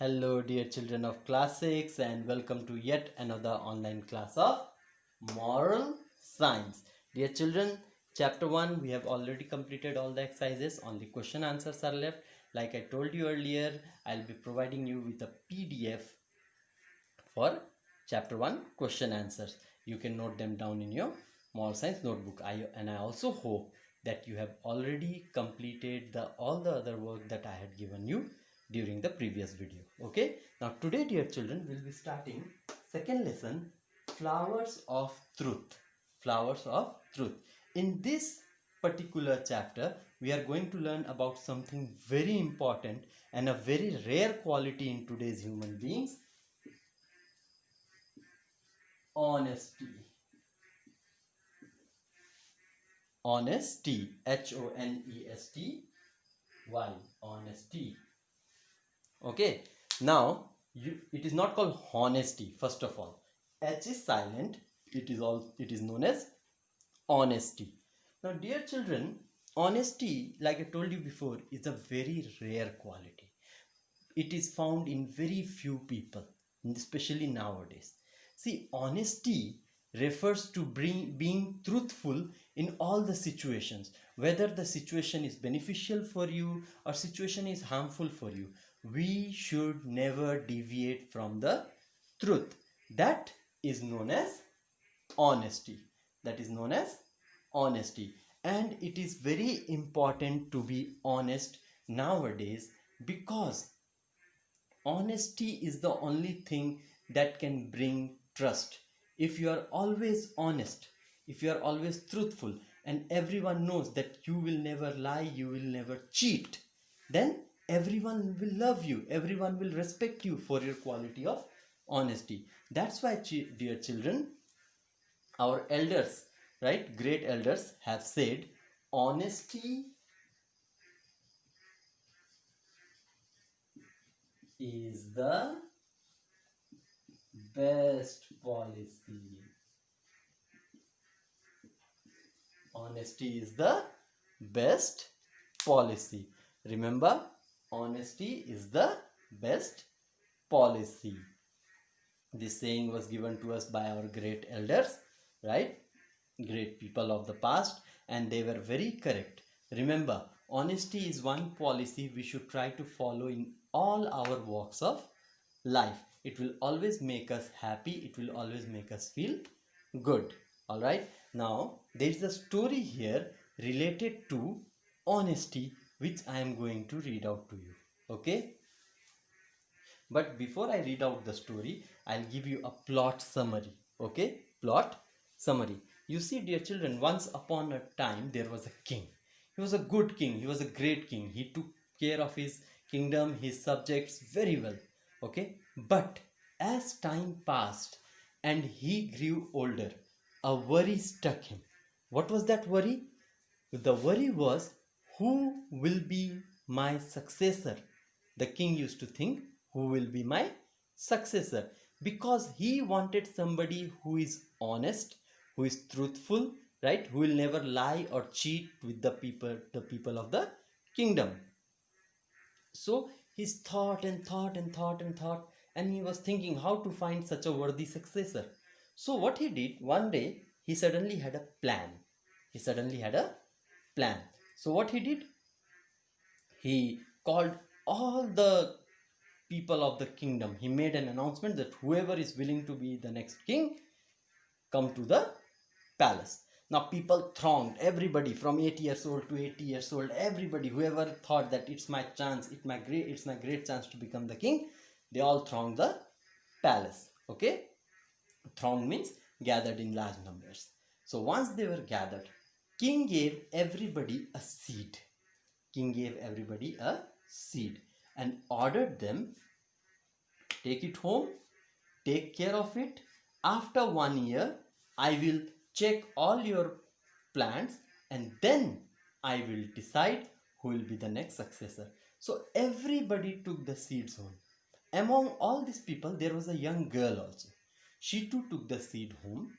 Hello, dear children of class 6, and welcome to yet another online class of moral science. Dear children, chapter 1 we have already completed all the exercises, only question answers are left. Like I told you earlier, I'll be providing you with a PDF for chapter 1 question answers. You can note them down in your moral science notebook. I also hope that you have already completed all the other work that I had given you during the previous video. Okay, now today, dear children, we'll be starting second lesson, flowers of truth. Flowers of truth. In this particular chapter, we are going to learn about something very important and a very rare quality in today's human beings: honesty. Honesty. Honesty. Honesty. Okay, now it is not called honesty. First of all, H is silent. It is known as honesty. Now, dear children, honesty, like I told you before, is a very rare quality. It is found in very few people, especially nowadays. See, honesty refers to being truthful in all the situations, whether the situation is beneficial for you or situation is harmful for you. We should never deviate from the truth. That is known as honesty. That is known as honesty. And it is very important to be honest nowadays, because honesty is the only thing that can bring trust. If you are always honest, if you are always truthful, and everyone knows that you will never lie, you will never cheat, then everyone will love you, everyone will respect you for your quality of honesty. That's why, dear children, our elders, right, great elders have said, honesty is the best policy. Honesty is the best policy. Remember, honesty is the best policy. This saying was given to us by our great elders, right? Great people of the past, and they were very correct. Remember, honesty is one policy we should try to follow in all our walks of life. It will always make us happy, it will always make us feel good. All right, now there is a story here related to honesty, which I am going to read out to you. Okay, but before I read out the story, I'll give you a plot summary. Okay, plot summary. You see, dear children, once upon a time there was a king. He was a good king, he was a great king. He took care of his kingdom, his subjects very well. Okay, but as time passed and he grew older, a worry struck him. What was that worry? The worry was, who will be my successor? The king used to think, who will be my successor? Because he wanted somebody who is honest, who is truthful, right? Who will never lie or cheat with the people of the kingdom. So he thought and thought and thought and thought, and he was thinking how to find such a worthy successor. So what he did, one day he suddenly had a plan. He suddenly had a plan. So what he did, he called all the people of the kingdom. He made an announcement that whoever is willing to be the next king, come to the palace. Now people thronged, everybody from 8 years old to 80 years old, everybody, whoever thought that it's my chance, it's my great chance to become the king, they all thronged the palace. Okay, throng means gathered in large numbers. So once they were gathered, king gave everybody a seed. King gave everybody a seed and ordered them, take it home, take care of it. After 1 year, I will check all your plans, and then I will decide who will be the next successor. So everybody took the seeds home. Among all these people, there was a young girl also. She too took the seed home.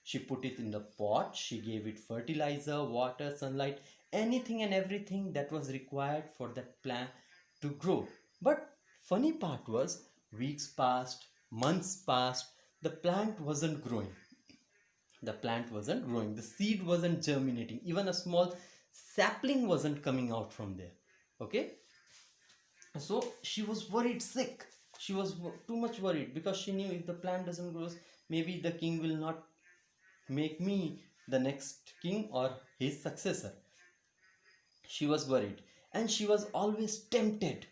She put it in the pot. She gave it fertilizer, water, sunlight, anything and everything that was required for that plant to grow. But Funny part was, weeks passed, months passed, the plant wasn't growing. The plant wasn't growing. The seed wasn't germinating. Even a small sapling wasn't coming out from there. Okay. So she was worried sick. She was too much worried because she knew if the plant doesn't grow, maybe the king will not make me the next king or his successor. She was worried, and she was always tempted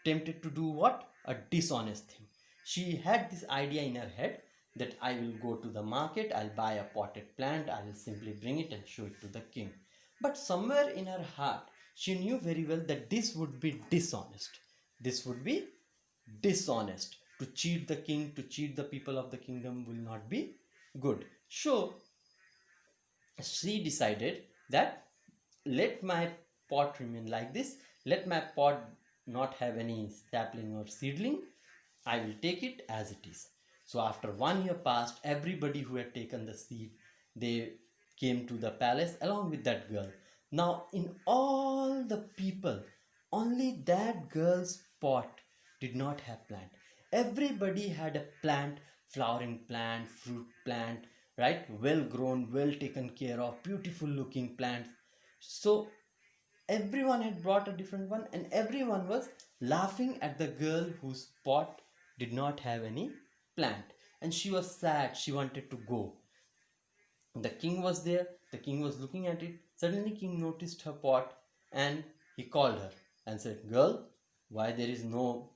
to do what? A dishonest thing. She had this idea in her head that I will go to the market, I'll buy a potted plant, I will simply bring it and show it to the king. But somewhere in her heart, she knew very well that this would be dishonest. This would be dishonest. To cheat the king, to cheat the people of the kingdom will not be good. So she decided that let my pot remain like this, let my pot not have any sapling or seedling, I will take it as it is. So after 1 year passed, everybody who had taken the seed, they came to the palace along with that girl. Now in all the people, only that girl's pot did not have plant. Everybody had a plant, flowering plant, fruit plant, right? Well grown, well taken care of, beautiful looking plants. So everyone had brought a different one, and everyone was laughing at the girl whose pot did not have any plant. And she was sad, she wanted to go. The king was there, the king was looking at it. Suddenly king noticed her pot, and he called her and said, girl, why there is no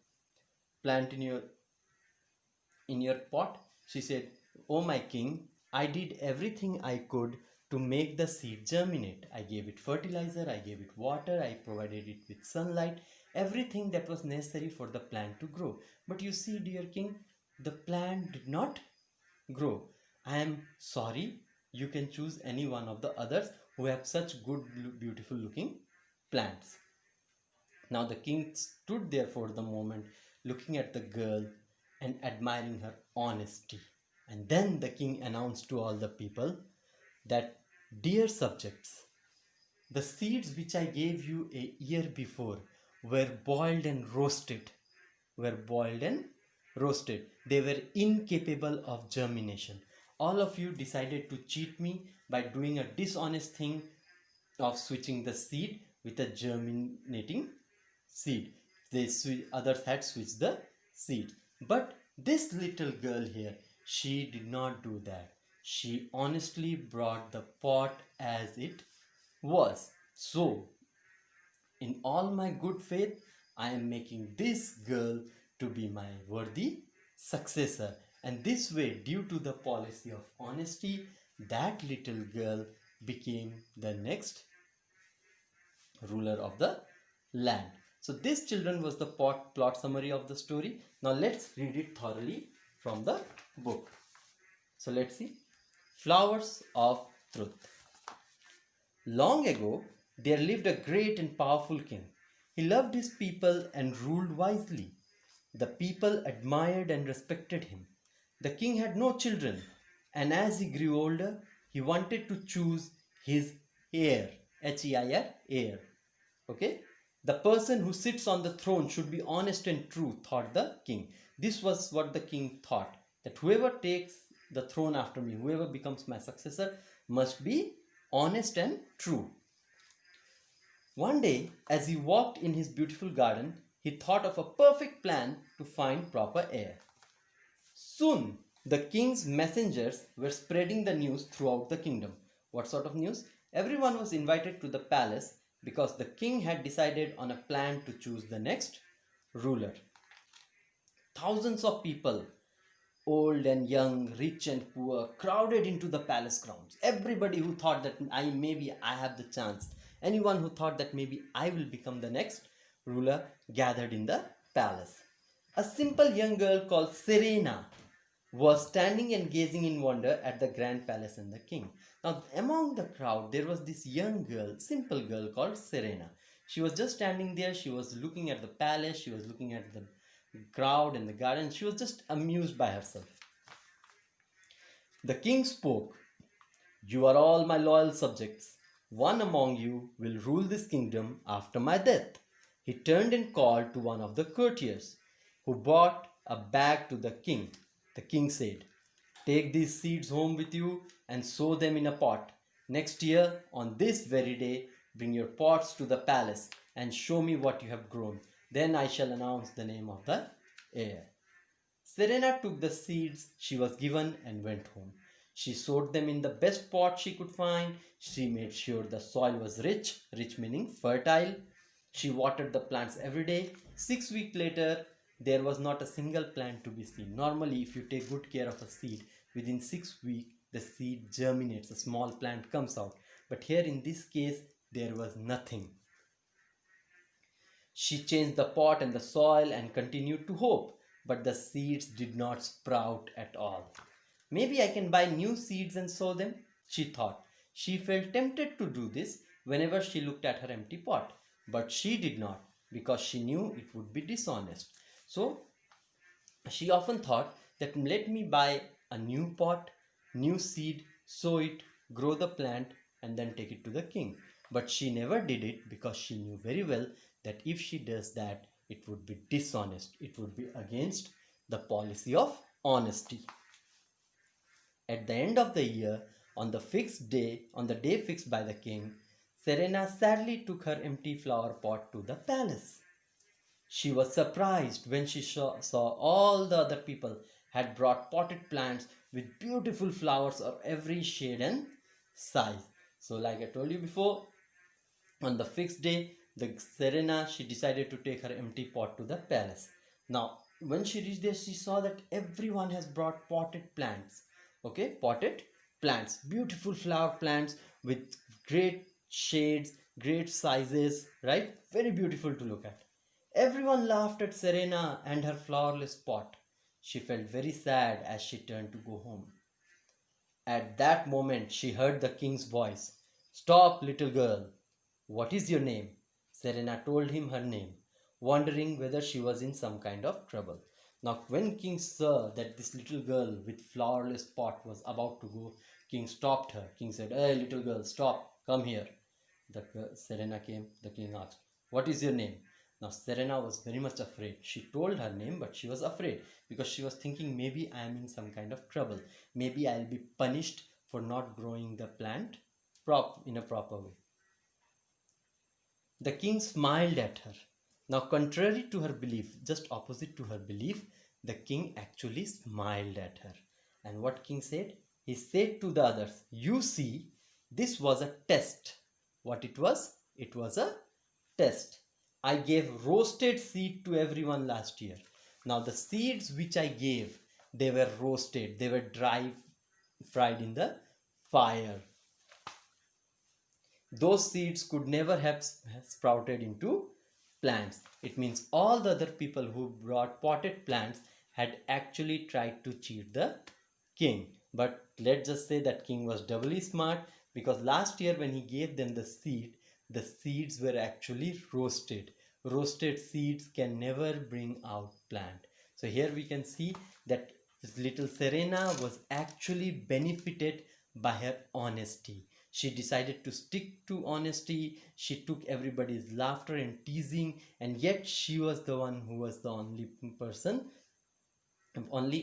plant in your pot? She said, oh my king, I did everything I could to make the seed germinate. I gave it fertilizer, I gave it water, I provided it with sunlight, everything that was necessary for the plant to grow. But you see, dear king, the plant did not grow. I am sorry, you can choose any one of the others who have such good, beautiful looking plants. Now the king stood there for the moment, looking at the girl and admiring her honesty. And then the king announced to all the people that, dear subjects, the seeds which I gave you a year before were boiled and roasted. They were incapable of germination. All of you decided to cheat me by doing a dishonest thing of switching the seed with a germinating seed. Others had switched the seed. But this little girl here, she did not do that. She honestly brought the pot as it was. So, in all my good faith, I am making this girl to be my worthy successor. And this way, due to the policy of honesty, that little girl became the next ruler of the land. So this, children, was the plot summary of the story. Now let's read it thoroughly from the book. So let's see. Flowers of Truth. Long ago, there lived a great and powerful king. He loved his people and ruled wisely. The people admired and respected him. The king had no children, and as he grew older, he wanted to choose his heir. H-E-I-R, heir. Okay? The person who sits on the throne should be honest and true, thought the king. This was what the king thought, that whoever takes the throne after me, whoever becomes my successor, must be honest and true. One day, as he walked in his beautiful garden, he thought of a perfect plan to find proper heir. Soon, the king's messengers were spreading the news throughout the kingdom. What sort of news? Everyone was invited to the palace because the king had decided on a plan to choose the next ruler. Thousands of people, old and young, rich and poor, crowded into the palace grounds. Everybody who thought that maybe I have the chance, anyone who thought that maybe I will become the next ruler, gathered in the palace. A simple young girl called Serena was standing and gazing in wonder at the grand palace and the king. Now, among the crowd, there was this young girl, simple girl called Serena. She was just standing there. She was looking at the palace. She was looking at the crowd and the garden. She was just amused by herself. The king spoke. You are all my loyal subjects. One among you will rule this kingdom after my death. He turned and called to one of the courtiers. who brought a bag to the king. The king said, "Take these seeds home with you and sow them in a pot. Next year, on this very day, bring your pots to the palace and show me what you have grown. Then I shall announce the name of the heir." Serena took the seeds she was given and went home. She sowed them in the best pot she could find. She made sure the soil was rich, rich meaning fertile. She watered the plants every day. 6 weeks later, there was not a single plant to be seen. Normally, if you take good care of a seed, within 6 weeks, the seed germinates, a small plant comes out. But here in this case, there was nothing. She changed the pot and the soil and continued to hope, but the seeds did not sprout at all. "Maybe I can buy new seeds and sow them," she thought. She felt tempted to do this whenever she looked at her empty pot, but she did not because she knew it would be dishonest. So she often thought that let me buy a new pot, new seed, sow it, grow the plant, and then take it to the king. But she never did it because she knew very well that if she does that, it would be dishonest. It would be against the policy of honesty. At the end of the year, on the day fixed by the king, Serena sadly took her empty flower pot to the palace. She was surprised when she saw all the other people had brought potted plants with beautiful flowers of every shade and size. So, like I told you before, on the fixed day, the Serena, she decided to take her empty pot to the palace. Now, when she reached there, she saw that everyone has brought potted plants. Okay, potted plants, beautiful flower plants with great shades, great sizes, right? Very beautiful to look at. Everyone laughed at Serena and her flowerless pot. She felt very sad as she turned to go home. At that moment, she heard the king's voice. "Stop, little girl. What is your name?" Serena told him her name, wondering whether she was in some kind of trouble. Now, when King saw that this little girl with flowerless pot was about to go, King stopped her. King said, "Hey, little girl, stop. Come here." Serena came. The king asked, "What is your name?" Now, Serena was very much afraid. She told her name, but she was afraid because she was thinking maybe I am in some kind of trouble. Maybe I'll be punished for not growing the plant in a proper way. The king smiled at her. Now, contrary to her belief, just opposite to her belief, the king actually smiled at her. And what king said? He said to the others, "You see, this was a test." What it was? It was a test. I gave roasted seed to everyone last year. Now, the seeds which I gave, they were roasted, they were dry fried in the fire. Those seeds could never have sprouted into plants. It means all the other people who brought potted plants had actually tried to cheat the king. But let's just say that king was doubly smart, because last year when he gave them the seeds were actually roasted. Roasted seeds can never bring out plant. So here we can see that this little Serena was actually benefited by her honesty. She decided to stick to honesty. She took everybody's laughter and teasing, and yet she was the one who was the only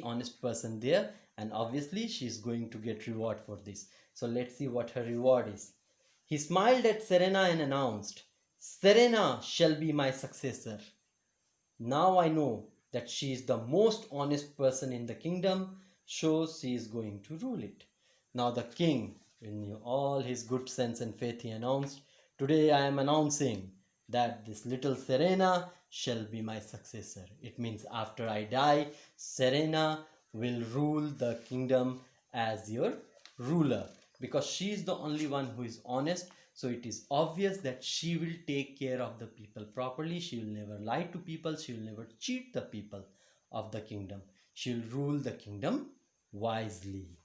honest person there, and obviously she's going to get reward for this. So let's see what her reward is. He smiled at Serena and announced, "Serena shall be my successor. Now I know that she is the most honest person in the kingdom, so she is going to rule it." Now the king, in all his good sense and faith, he announced, "Today I am announcing that this little Serena shall be my successor." It means after I die, Serena will rule the kingdom as your ruler, because she is the only one who is honest. So it is obvious that she will take care of the people properly. She will never lie to people. She will never cheat the people of the kingdom. She will rule the kingdom wisely.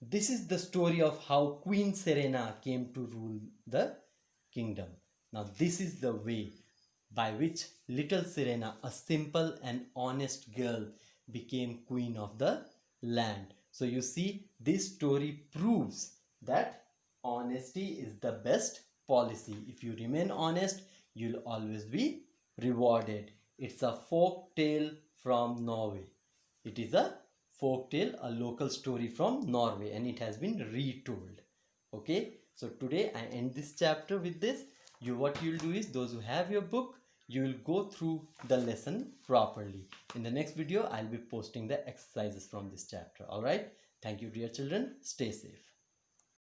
This is the story of how Queen Serena came to rule the kingdom. Now, this is the way by which little Serena, a simple and honest girl, became queen of the land. So, you see, this story proves that honesty is the best policy. If you remain honest, you'll always be rewarded. It's a folk tale from Norway. It is a folk tale, a local story from Norway, and it has been retold. Okay, so today I end this chapter with this. What you'll do is, those who have your book, you will go through the lesson properly. In the next video, I'll be posting the exercises from this chapter. All right. Thank you, dear children. Stay safe.